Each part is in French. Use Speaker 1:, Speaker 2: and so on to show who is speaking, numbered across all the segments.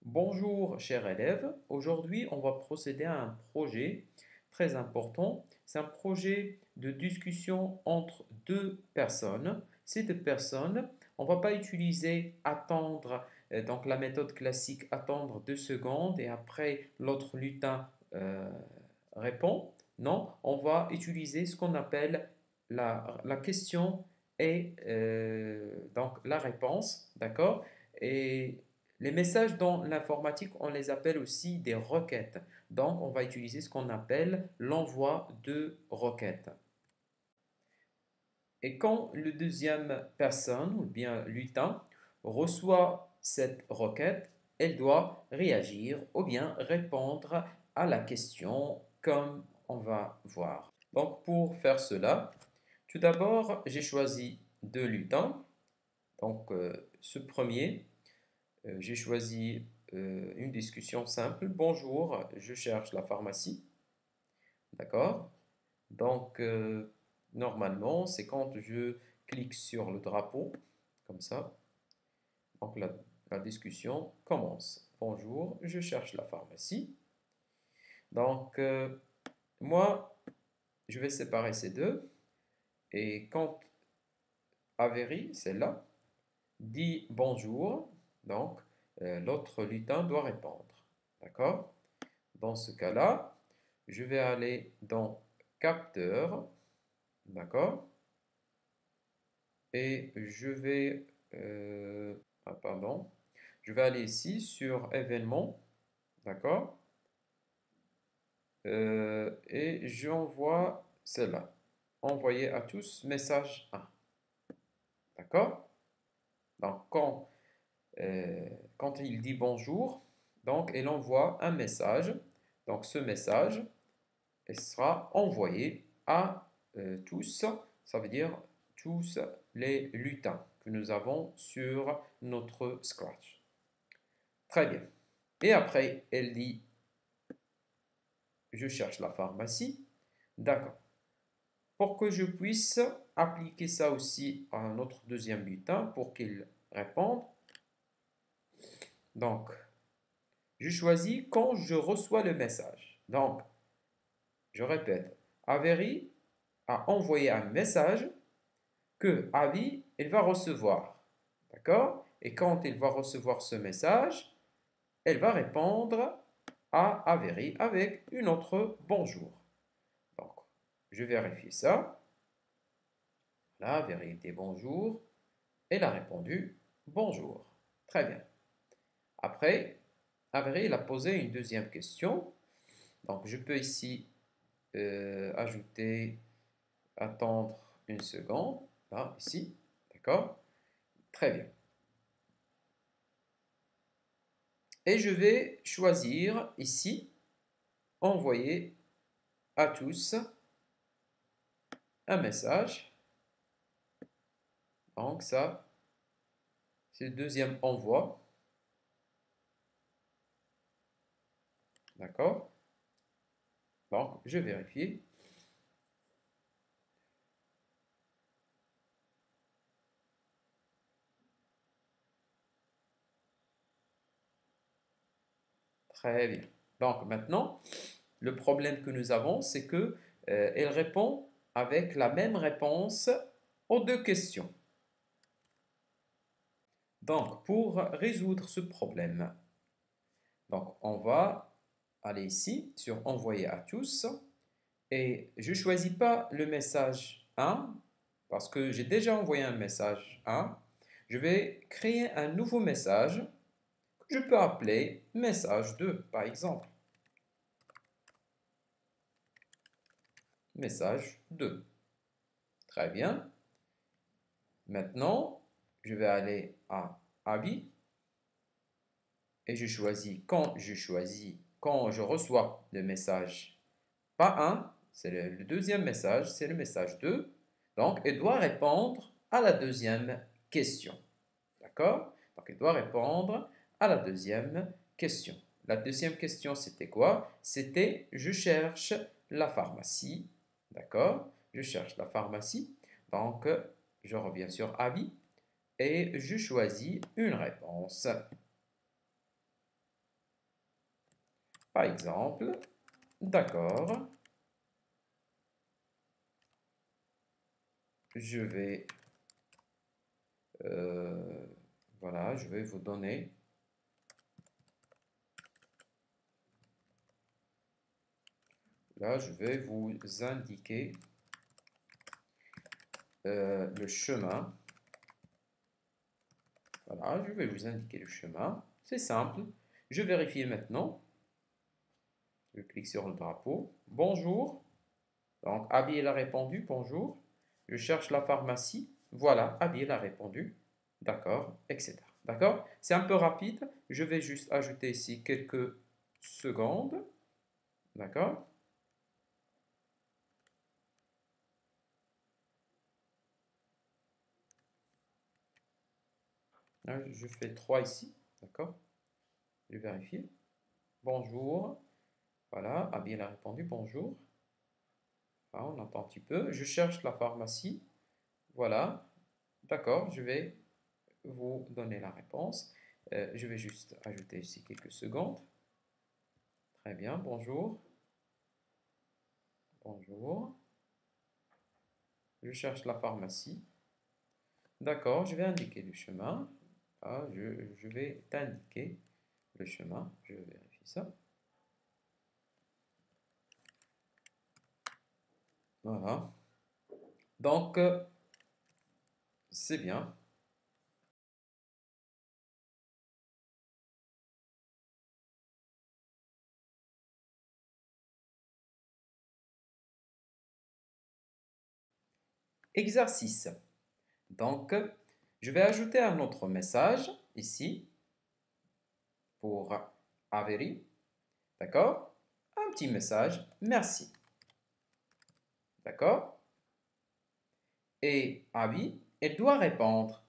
Speaker 1: Bonjour chers élèves, aujourd'hui on va procéder à un projet très important. C'est un projet de discussion entre deux personnes. Ces deux personnes, on ne va pas utiliser attendre, donc la méthode classique attendre 2 secondes et après l'autre lutin répond. Non, on va utiliser ce qu'on appelle la question et donc la réponse, d'accord? Et les messages dans l'informatique, on les appelle aussi des requêtes. Donc, on va utiliser ce qu'on appelle l'envoi de requêtes. Et quand le deuxième personne, ou bien lutin, reçoit cette requête, elle doit réagir ou bien répondre à la question comme on va voir. Donc, pour faire cela, tout d'abord, j'ai choisi deux lutins. Donc, ce premier, j'ai choisi une discussion simple. Bonjour, je cherche la pharmacie. D'accord? Donc, normalement, c'est quand je clique sur le drapeau, comme ça. Donc, la discussion commence. Bonjour, je cherche la pharmacie. Donc, moi, je vais séparer ces deux. Et quand Avery, celle-là, dit bonjour, donc l'autre lutin doit répondre. D'accord? Dans ce cas-là, je vais aller dans capteur, d'accord? Et je vais, pardon, je vais aller ici sur événement, d'accord? Et j'envoie cela. Envoyer à tous message 1, d'accord? Donc quand il dit bonjour, donc il envoie un message. Donc ce message sera envoyé à tous, ça veut dire tous les lutins que nous avons sur notre Scratch. Très bien. Et après, elle dit, je cherche la pharmacie. D'accord. Pour que je puisse appliquer ça aussi à notre deuxième lutin pour qu'il réponde, donc, je choisis quand je reçois le message. Donc, je répète, Avery a envoyé un message que Avi, il va recevoir. D'accord? Et quand il va recevoir ce message, elle va répondre à Avery avec une autre bonjour. Donc, je vérifie ça. Là, Avery dit bonjour. Elle a répondu bonjour. Très bien. Après, Avery il a posé une deuxième question. Donc, je peux ici ajouter attendre une seconde. Là, ici. D'accord? Très bien. Et je vais choisir ici, envoyer à tous un message. Donc ça, c'est le deuxième envoi. D'accord? Donc, je vérifie. Très bien. Donc maintenant, le problème que nous avons, c'est que elle répond avec la même réponse aux deux questions. Donc, pour résoudre ce problème, donc on va aller ici sur envoyer à tous et je ne choisis pas le message 1 parce que j'ai déjà envoyé un message 1. Je vais créer un nouveau message que je peux appeler message 2 par exemple. Message 2. Très bien. Maintenant, je vais aller à Avis et quand je reçois le message, pas 1, c'est le deuxième message, c'est le message 2. Donc, elle doit répondre à la deuxième question. D'accord? Donc, elle doit répondre à la deuxième question. La deuxième question, c'était quoi? C'était je cherche la pharmacie. D'accord? Je cherche la pharmacie. Donc, je reviens sur Avis et je choisis une réponse. Par exemple, d'accord, je vais, voilà, je vais vous donner là, je vais vous indiquer le chemin. Voilà, je vais vous indiquer le chemin. C'est simple. Je vérifie maintenant. Je clique sur le drapeau. Bonjour. Donc, Abby, elle a répondu. Bonjour. Je cherche la pharmacie. Voilà, Abby, elle a répondu. D'accord, etc. D'accord? C'est un peu rapide. Je vais juste ajouter ici quelques secondes. D'accord? Là, je fais 3 ici. D'accord? Je vérifie. Bonjour. Voilà, Abby, elle a répondu. Bonjour. Ah, on attend un petit peu. Je cherche la pharmacie. Voilà. D'accord, je vais vous donner la réponse. Je vais juste ajouter ici quelques secondes. Très bien, bonjour. Bonjour. Je cherche la pharmacie. D'accord, je vais indiquer le chemin. Ah, je vais t'indiquer le chemin. Je vérifie ça. Voilà. Donc, c'est bien. Exercice. Donc, je vais ajouter un autre message ici pour Avery. D'accord? Un petit message. Merci. D'accord? Et Abby, elle doit répondre.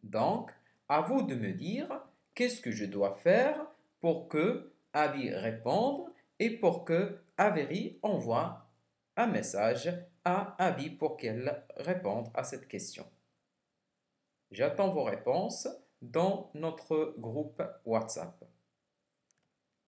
Speaker 1: Donc, à vous de me dire qu'est-ce que je dois faire pour que Abby réponde et pour que Avery envoie un message à Abby pour qu'elle réponde à cette question. J'attends vos réponses dans notre groupe WhatsApp.